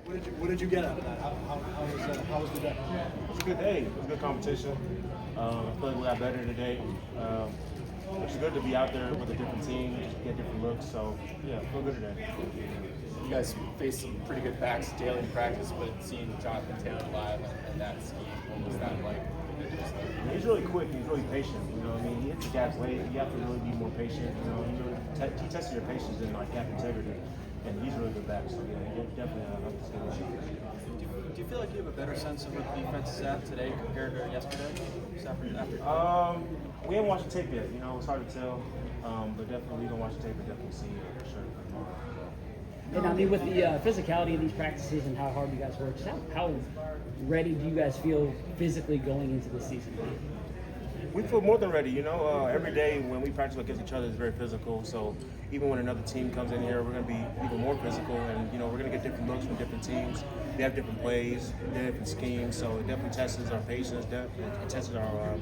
What did you get out of that? How was the day? It was a good day. It was a good competition. I feel like we got better today. It's good to be out there with a different team, just get different looks. So yeah, I feel good today. You guys face some pretty good backs daily in practice, but seeing Jonathan Taylor live and that scheme, what was that like? He's really quick. He's really patient. You know, what I mean, he hits the gas late. You have to really be more patient. You know, he tested your patience in like gap integrity, and he's really good back. So yeah, he definitely helped us get that. Do you feel like you have a better sense of what the defense is at today compared to yesterday? We haven't watched the tape yet. You know, it's hard to tell. But definitely, we don't watch the tape, but definitely see it for sure. And I mean, with the physicality of these practices and how hard you guys work, how ready do you guys feel physically going into the season? We feel more than ready. You know, every day when we practice against each other is very physical. So even when another team comes in here, we're going to be even more physical, and you know, we're going to get different looks from different teams. They have different plays, different schemes. So it definitely tests our patience, it tests our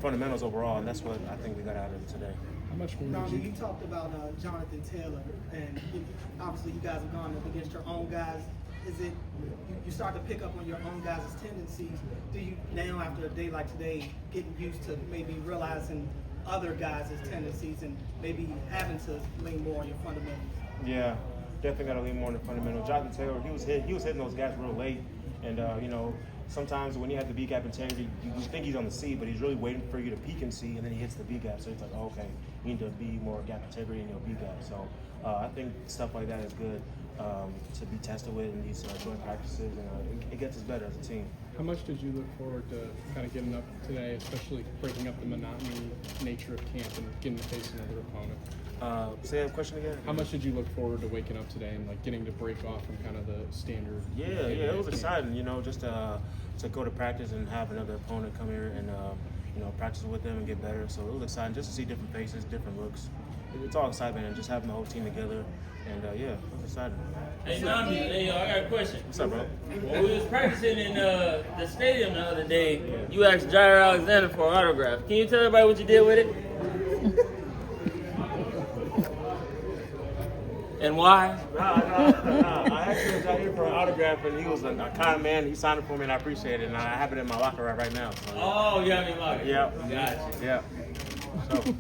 fundamentals overall, and that's what I think we got out of it today. How much more did you talked about Jonathan Taylor, and obviously you guys have gone up against your own guys. Is it you start to pick up on your own guys' tendencies? Do you now, after a day like today, getting used to maybe realizing other guys' tendencies and maybe having to lean more on your fundamentals? Yeah, definitely got to lean more on the fundamentals. Jonathan Taylor, he was hitting those guys real late, and you know, sometimes when you have the B gap integrity, you think he's on the C, but he's really waiting for you to peek and see, and then he hits the B gap. So it's like, oh, okay, you need to be more gap integrity in your B gap. So I think stuff like that is good to be tested with in these joint practices, and it gets us better as a team. How much did you look forward to kind of getting up today, especially breaking up the monotony nature of camp and getting to face another opponent? Say that question again. How much did you look forward to waking up today and like getting to break off from kind of the standard? Yeah, it was exciting. You know, just to go to practice and have another opponent come here and you know, practice with them and get better. So it was exciting just to see different faces, different looks. It's all excitement and just having the whole team together. And yeah, it was exciting. Hey, Nnamdi, hey, I got a question. What's up, bro? When we was practicing in the stadium the other day, you asked Jair Alexander for an autograph. Can you tell everybody what you did with it? And why? Nah. I actually was out here for an autograph, and he was a kind man. He signed it for me, and I appreciate it. And I have it in my locker right now. So, Oh, you have me locked. yeah. Gotcha. Yeah. So.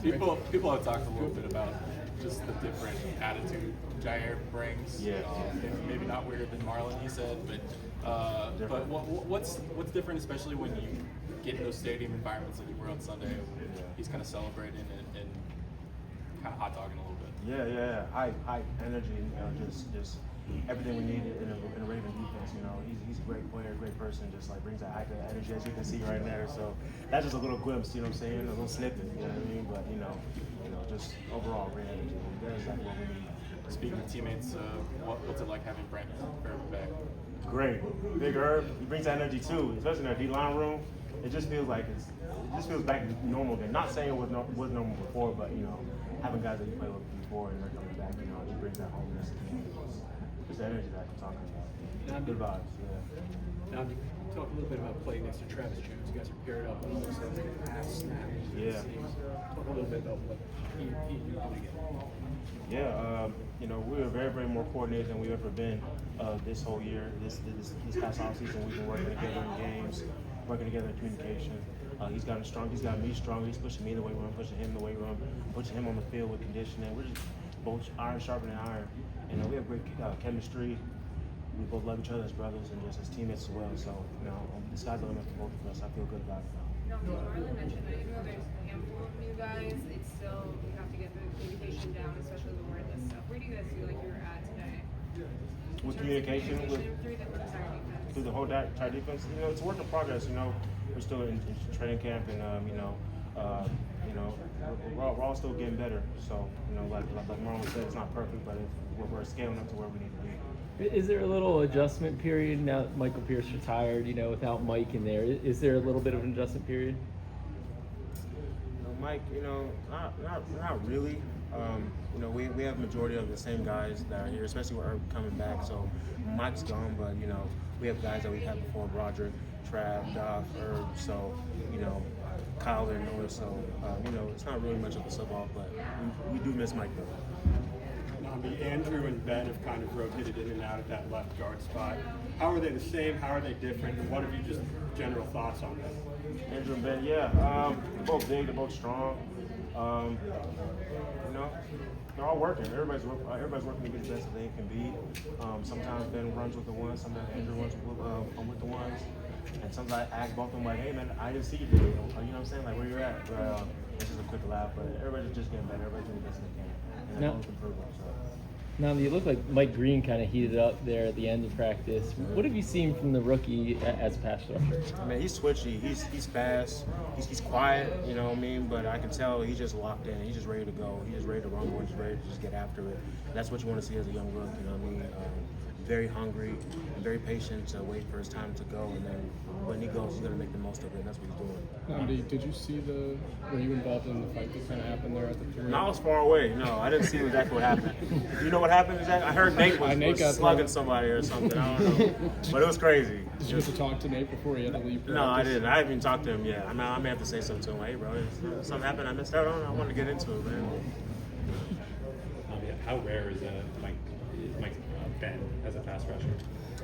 People have talked a little bit about just the different attitude Jair brings. Yeah. Maybe not weirder than Marlon, he said, but what's different, especially when you get in those stadium environments like you were on Sunday? He's kind of celebrating and kind of hot dogging a little bit. Yeah. High energy, you know, just everything we need in a Raven defense. You know, he's a great player, great person. Just like brings that high energy, as you can see right there. So that's just a little glimpse, you know what I'm saying? A little snippet, you know what I mean? But you know, just overall great energy. That's exactly what we need. Speaking of teammates, what's it like having Brandon back? Great, Big Herb. He brings that energy too, especially in our D-line room. It just feels like it just feels back to normal again. Not saying it was normal before, but you know, having guys that you played with before and they're coming back, you know, it just brings that home. Just the energy that I'm talking about. Good vibes, yeah. Now, talk a little bit about playing next to Travis Jones. You guys are paired up almost every half snap. Yeah. Talk a little bit about what he and you do together. Yeah, you know, we were very more coordinated than we've ever been this whole year. This past offseason, we've been working together in games, working together in communication. He's gotten strong. He's got me stronger. He's pushing me in the weight room, pushing him in the weight room, pushing him on the field with conditioning. We're just both iron sharpening iron. You know, we have great chemistry. We both love each other as brothers and just as teammates as well. So, you know, the sky's the limit for both of us. I feel good about it. Marlon mentioned that even though there's a handful of new guys, it's still, you have to get the communication down, especially with the wordless stuff. Where do you guys feel like you're at today? With communication Through the entire defense. Through the whole entire defense, you know, it's a work in progress. You know, we're still in training camp, and we're all still getting better. So, you know, like Marlon said, it's not perfect, but we're scaling up to where we need to be. Is there a little adjustment period now that Michael Pierce retired, you know, without Mike in there? Is there a little bit of an adjustment period? Mike, you know, not really. You know, we have majority of the same guys that are here, especially with Herb coming back. So Mike's gone, but, you know, we have guys that we had before, Broderick, Trav, Doc, Herb, so, you know, Kyle and Norris. So, you know, it's not really much of a sub-off, but we do miss Mike, though. Andrew and Ben have kind of rotated in and out at that left guard spot. How are they the same? How are they different? And what have you just general thoughts on that? Andrew and Ben, yeah, they're both big, they're both strong. You know, they're all working. Everybody's working to get the best that they can be. Sometimes Ben runs with the ones, sometimes Andrew runs with the ones. And sometimes I ask both of them like, hey man, I didn't see you today. You know what I'm saying? Like, where you at? But it's just a quick laugh. But everybody's just getting better. Everybody's doing the best they can. And they're always improving. So. Now, you look like Mike Green kind of heated up there at the end of practice. What have you seen from the rookie as a pass rusher? I mean, he's twitchy. He's fast. He's quiet. You know what I mean? But I can tell he's just locked in. He's just ready to go. He's just ready to rumble. He's ready to just get after it. And that's what you want to see as a young rookie. You know what I mean? Very hungry and very patient to wait for his time to go, and then when he goes, he's gonna make the most of it. And that's what he's doing. Nnamdi, did you see were you involved in the fight that kind of happened there at the 3? No, I was far away. No, I didn't see exactly what happened. Do you know what happened exactly? I heard Nate was slugging somebody or something. I don't know, but it was crazy. Did you get to talk to Nate before he had to leave? No, I didn't. I haven't even talked to him yet. I may have to say something to him. Hey, bro, something happened. I missed out on it. I wanted to get into it, man. How rare is Mike's Ben as a pass rusher?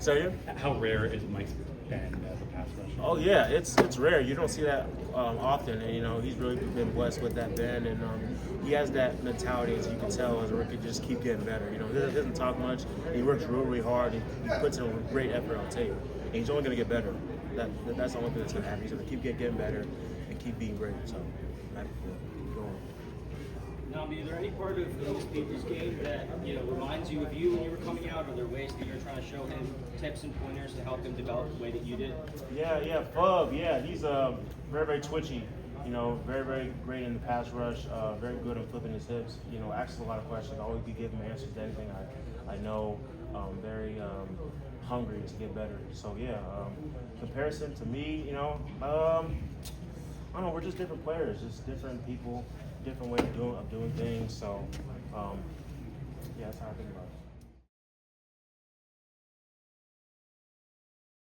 So yeah. How rare is Mike's Ben as a pass rusher? Oh yeah, it's rare. You don't see that often, and you know he's really been blessed with that Ben, and he has that mentality, as you can tell, as a rookie, just keep getting better. You know, he doesn't talk much. He works really hard, and he puts in a great effort on tape, and he's only going to get better. That's the only thing that's going to happen. He's going to keep getting better and keep being great. So, I'm happy for him. Keep going. Nnamdi, is there any part of these people's game that reminds you of you when you were coming out? Are there ways that you're trying to show him tips and pointers to help him develop the way that you did? Yeah, Fub. Yeah, he's very, very twitchy. You know, very, very great in the pass rush. Very good at flipping his hips. You know, asks a lot of questions. I always be giving him answers to anything I know. Very hungry to get better. So yeah, comparison to me, I don't know. We're just different players, just different people, different way of doing things. So yeah, that's how I think about it.